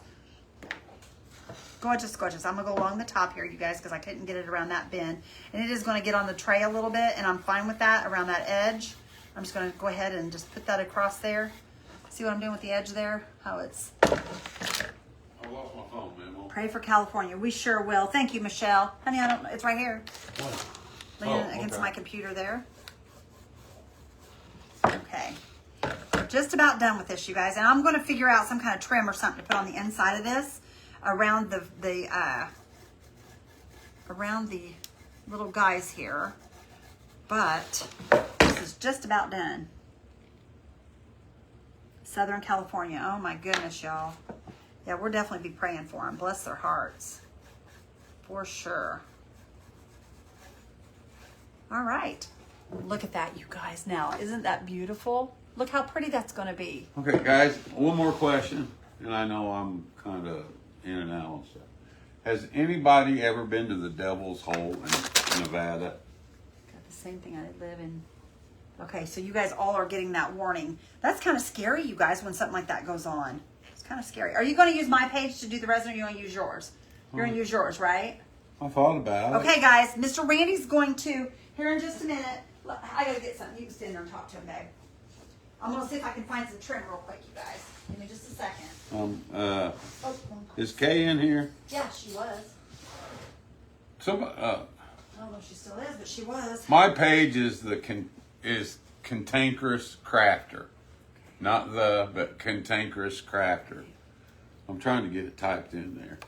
Gorgeous, gorgeous. I'm going to go along the top here, you guys, because I couldn't get it around that bend. And it is going to get on the tray a little bit, and I'm fine with that around that edge. I'm just going to go ahead and just put that across there. See what I'm doing with the edge there? How it's... I lost my phone, man. Pray for California. We sure will. Thank you, Michelle. Honey, I don't... It's right here. What? Laying against my computer there. Okay. We're just about done with this, you guys. And I'm going to figure out some kind of trim or something to put on the inside of this. Around the little guys here, but this is just about done. Southern California. Oh my goodness, y'all. Yeah, we'll definitely be praying for them. Bless their hearts. For sure. All right. Look at that, you guys, now. Isn't that beautiful? Look how pretty that's going to be. Okay, guys, one more question. And I know I'm kind of in and out and stuff. Has anybody ever been to the Devil's Hole in Nevada? Got the same thing I live in. Okay, so you guys all are getting that warning. That's kind of scary, you guys, when something like that goes on. It's kind of scary. Are you going to use my page to do the resin, or are you going to use yours? You're going to use yours, right? I thought about it. Okay, guys, Mr. Randy's going to, here in just a minute, I got to get something. You can stand there and talk to him, babe. I'm going to see if I can find some trim real quick, you guys. Give me just a second. Is Kay in here? Yeah, she was. Somebody, I don't know if she still is, but she was. my page is Cantankerous Crafter. Not but Cantankerous Crafter. I'm trying to get it typed in there.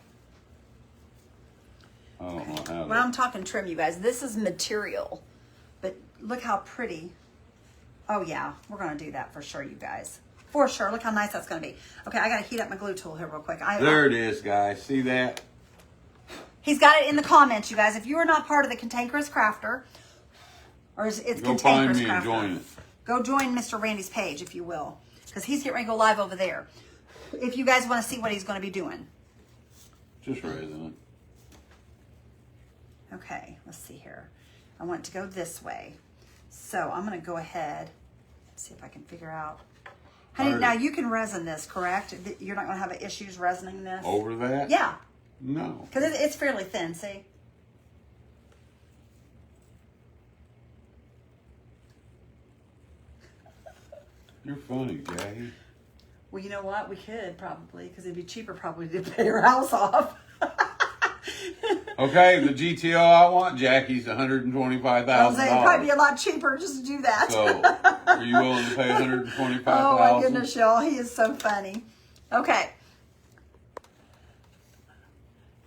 I don't know how When I'm talking trim, you guys, this is material. But look how pretty. Oh, yeah. We're going to do that for sure, you guys. For sure. Look how nice that's going to be. Okay, I got to heat up my glue tool here real quick. There it is, guys. See that? He's got it in the comments, you guys. If you are not part of the Cantankerous Crafter, or it's Go Cantankerous find me Crafter, and join it. go join Mr. Randy's page, if you will. Because he's getting ready to go live over there. If you guys want to see what he's going to be doing. Just raising it. Okay, let's see here. I want it to go this way. So I'm going to go ahead and see if I can figure out. Honey, now you can resin this, correct? You're not going to have issues resining this? Over that? Yeah. No. Because it's fairly thin, see? You're funny, Jackie. Well, you know what? We could probably, because it'd be cheaper probably to pay your house off. Okay, the GTO I want, Jackie's $125,000. I'll say it'd probably be a lot cheaper just to do that. So, are you willing to pay $125,000? Oh my goodness, y'all. He is so funny. Okay.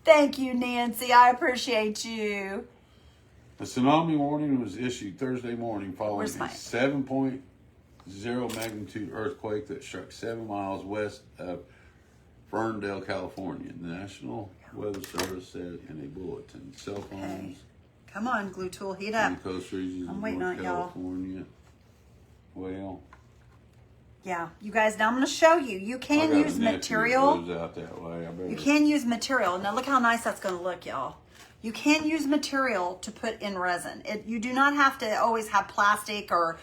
Thank you, Nancy. I appreciate you. A tsunami warning was issued Thursday morning following Where's a mine? 7.0 magnitude earthquake that struck 7 miles west of Ferndale, California. The National Weather Service said in a bulletin. Cell phones. Okay. Come on, glue tool, heat up. In the coast regions I'm of waiting North on y'all. California. Well, Yeah, you guys, now I'm going to show you. You I can got a use nephew that material. lives out that way. I better. You can use material. Now look how nice that's going to look, y'all. You can use material to put in resin. You do not have to always have plastic or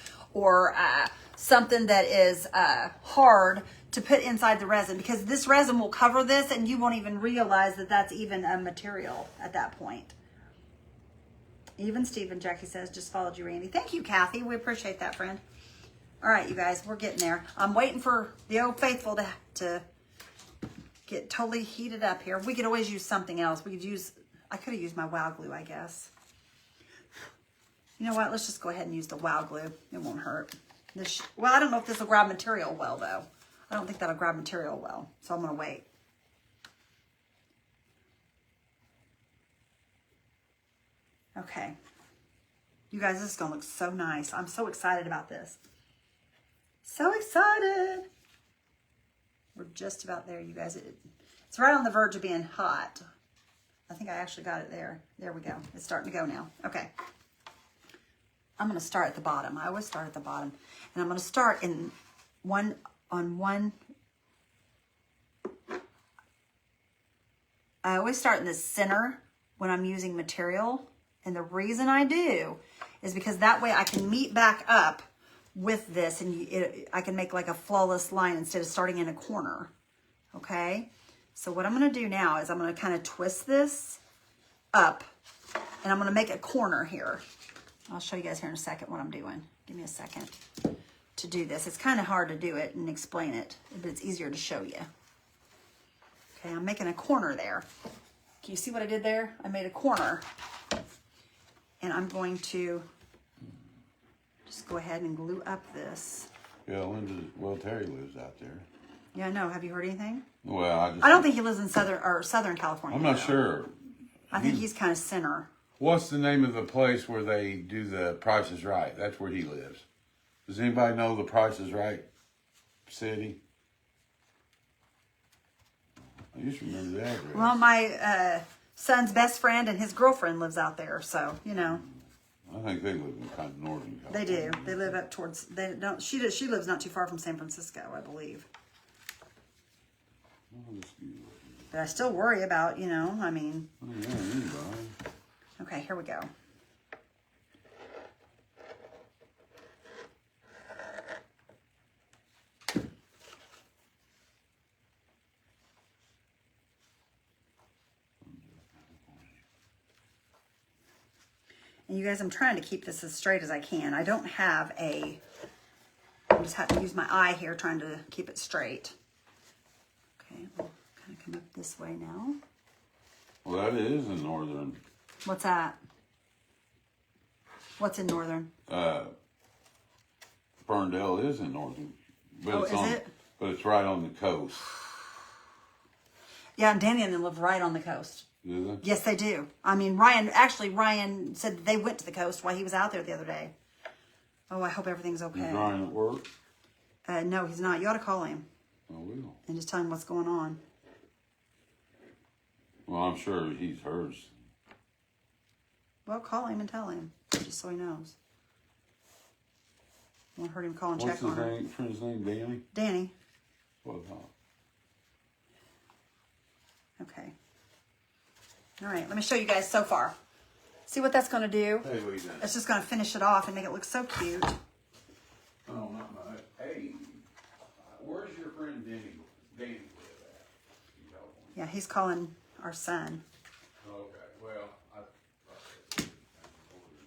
something that is hard to put inside the resin, because this resin will cover this and you won't even realize that that's even a material at that point. Even Stephen, Jackie says, just followed you, Randy. Thank you, Kathy. We appreciate that, friend. All right, you guys, we're getting there. I'm waiting for the old faithful to get totally heated up here. We could always use something else. We could use, I could have used my Wow Glue, I guess. You know what? Let's just go ahead and use the Wow Glue. It won't hurt. Well, I don't know if this will grab material well, though. I don't think that'll grab material well, so I'm going to wait. Okay. You guys, this is going to look so nice. I'm so excited about this. So excited. We're just about there, you guys. It's right on the verge of being hot. I think I actually got it there. There we go. It's starting to go now. Okay. I'm going to start at the bottom. I always start at the bottom. And I'm going to start in one. I always start in the center when I'm using material. And the reason I do is because that way I can meet back up with this and I can make like a flawless line instead of starting in a corner. Okay. So what I'm going to do now is I'm going to kind of twist this up and I'm going to make a corner here. I'll show you guys here in a second what I'm doing. Give me a second to do this. It's kind of hard to do it and explain it, but it's easier to show you. Okay, I'm making a corner there. Can you see what I did there? I made a corner. And I'm going to just go ahead and glue up this. Yeah, Terry lives out there. Yeah, I know. Have you heard anything? Well, I don't think he lives in Southern California. I'm not though. sure. I think he's kind of center. What's the name of the place where they do the Price is Right? That's where he lives. Does anybody know the Price is Right city? I just remember the address. Well, my son's best friend and his girlfriend lives out there, so you know. I think they live in kind of northern California. They do. They live up towards. They don't. She lives not too far from San Francisco, I believe. Oh, that's good. But I still worry about, you know. I mean. Oh, yeah, anybody. Okay, here we go. And you guys, I'm trying to keep this as straight as I can. I don't have a, I just have to use my eye here trying to keep it straight. Okay, we'll kind of come up this way now. Well, that is in northern. What's that? What's in northern? Ferndale is in northern. But Oh, it's is on, it? But it's right on the coast. Yeah, and Danny and them live right on the coast. Do they? Yes, they do. I mean, Ryan said that they went to the coast while he was out there the other day. Oh, I hope everything's okay. Is Ryan at work? No, he's not. You ought to call him I will. and just tell him what's going on. Well, I'm sure he's hers. Well, call him and tell him, just so he knows. Won't hurt him call and What's check on his her. name? Friend's name, Danny? Danny. What about? Okay. All right, let me show you guys so far. See what that's going to do? Hey, what you think? It's just going to finish it off and make it look so cute. Oh, not much. Hey, where's your friend Danny live at? In California. Yeah, he's calling our son. Okay, well, I said in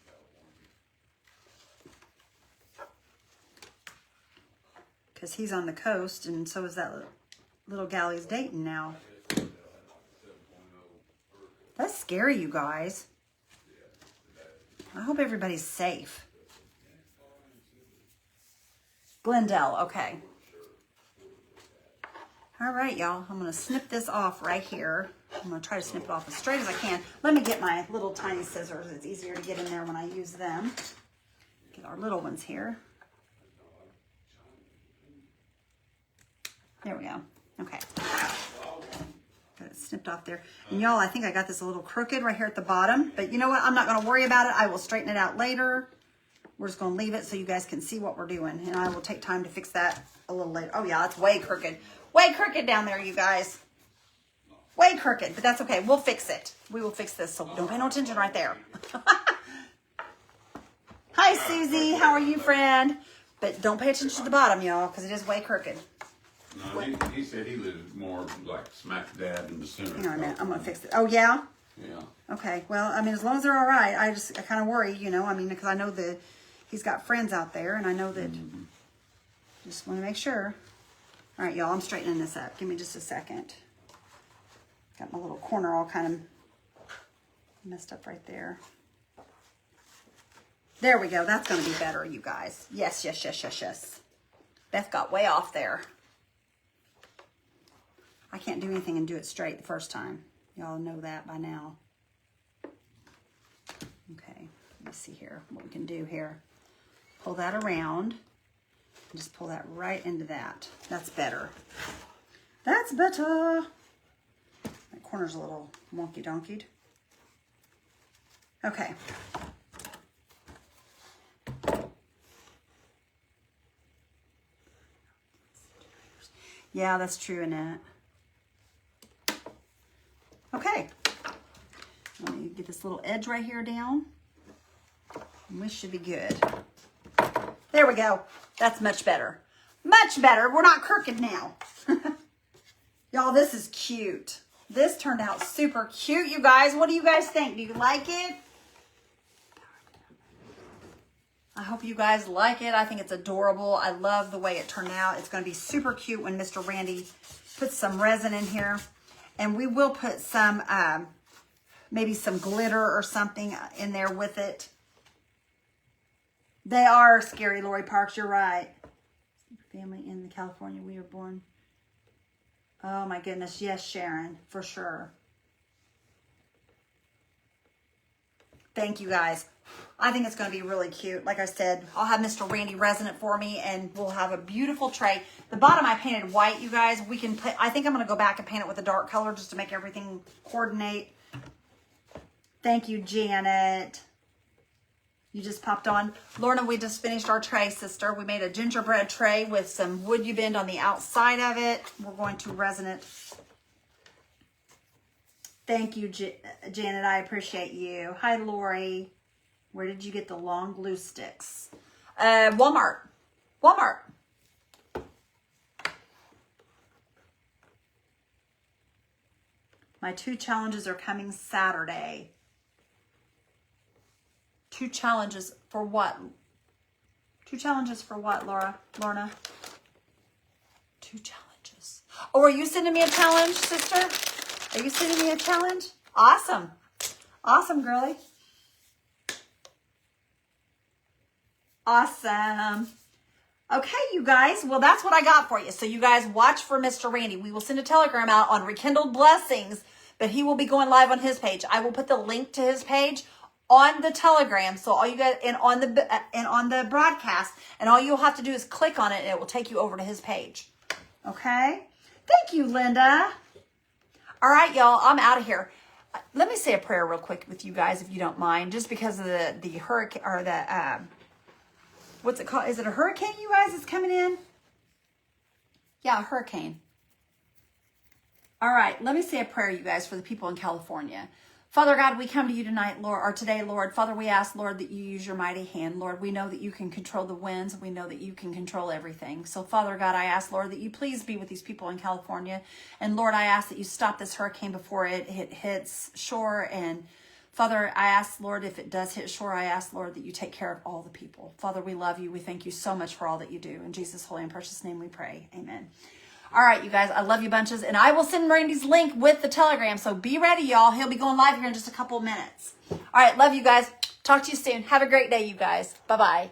California. Because he's on the coast, and so is that little gal he's dating now. That's scary, you guys. I hope everybody's safe. Glendale, okay. All right, y'all. I'm going to snip this off right here. I'm going to try to snip it off as straight as I can. Let me get my little tiny scissors. It's easier to get in there when I use them. Get our little ones here. There we go. Okay. Got it snipped off there. And y'all, I think I got this a little crooked right here at the bottom. But you know what? I'm not going to worry about it. I will straighten it out later. We're just going to leave it so you guys can see what we're doing. And I will take time to fix that a little later. Oh, yeah, it's way crooked. Way crooked down there, you guys. Way crooked. But that's okay. We'll fix it. We will fix this. So don't pay no attention right there. Hi, Susie. How are you, friend? But don't pay attention to the bottom, y'all, because it is way crooked. No, he said he lives more like smack dab in the center. Hang on a minute. I'm going to fix it. Oh, yeah? Yeah. Okay. Well, I mean, as long as they're all right, I kind of worry, you know. I mean, because I know that he's got friends out there, and I know that just want to make sure. All right, y'all, I'm straightening this up. Give me just a second. Got my little corner all kind of messed up right there. There we go. That's going to be better, you guys. Yes, yes, yes, yes, yes. Beth got way off there. I can't do anything and do it straight the first time. Y'all know that by now. Okay, let me see here what we can do here. Pull that around. And just pull that right into that. That's better. That's better. That corner's a little wonky-donkeyed. Okay. Yeah, that's true, Annette. Okay. Let me get this little edge right here down. And this should be good. There we go. That's much better. Much better. We're not crooked now. Y'all, this is cute. This turned out super cute, you guys. What do you guys think? Do you like it? I hope you guys like it. I think it's adorable. I love the way it turned out. It's going to be super cute when Mr. Randy puts some resin in here. And we will put some, maybe some glitter or something in there with it. They are scary, Lori Parks. You're right. Family in California, we were born. Oh my goodness. Yes, Sharon, for sure. Thank you guys. I think it's going to be really cute. Like I said, I'll have Mr. Randy resin it for me, and we'll have a beautiful tray. The bottom I painted white, you guys. We can put, I think I'm going to go back and paint it with a dark color just to make everything coordinate. Thank you, Janet. You just popped on. Lorna, we just finished our tray, sister. We made a gingerbread tray with some wood you bend on the outside of it. We're going to resin it. Thank you, Janet. I appreciate you. Hi, Lori. Where did you get the long glue sticks? Walmart. Walmart. My 2 challenges are coming Saturday. 2 challenges for what? 2 challenges for what, Lorna? 2 challenges. Oh, are you sending me a challenge, sister? Are you sending me a challenge? Awesome. Awesome, girly. Awesome. Okay, you guys. Well, that's what I got for you. So you guys watch for Mr. Randy. We will send a telegram out on Rekindled Blessings, but he will be going live on his page. I will put the link to his page on the telegram. So all you guys, and on the broadcast, and all you'll have to do is click on it and it will take you over to his page. Okay. Thank you, Linda. All right, y'all, I'm out of here. Let me say a prayer real quick with you guys, if you don't mind, just because of the hurricane, or the, what's it called? Is it a hurricane, you guys, that's coming in? Yeah, a hurricane. All right, let me say a prayer, you guys, for the people in California. Father God, we come to you tonight, Lord, or today, Lord. Father, we ask, Lord, that you use your mighty hand. Lord, we know that you can control the winds. We know that you can control everything. So, Father God, I ask, Lord, that you please be with these people in California. And, Lord, I ask that you stop this hurricane before it hits shore. And, Father, I ask, Lord, if it does hit shore, I ask, Lord, that you take care of all the people. Father, we love you. We thank you so much for all that you do. In Jesus' holy and precious name we pray. Amen. All right, you guys, I love you bunches. And I will send Randy's link with the telegram. So be ready, y'all. He'll be going live here in just a couple of minutes. All right, love you guys. Talk to you soon. Have a great day, you guys. Bye-bye.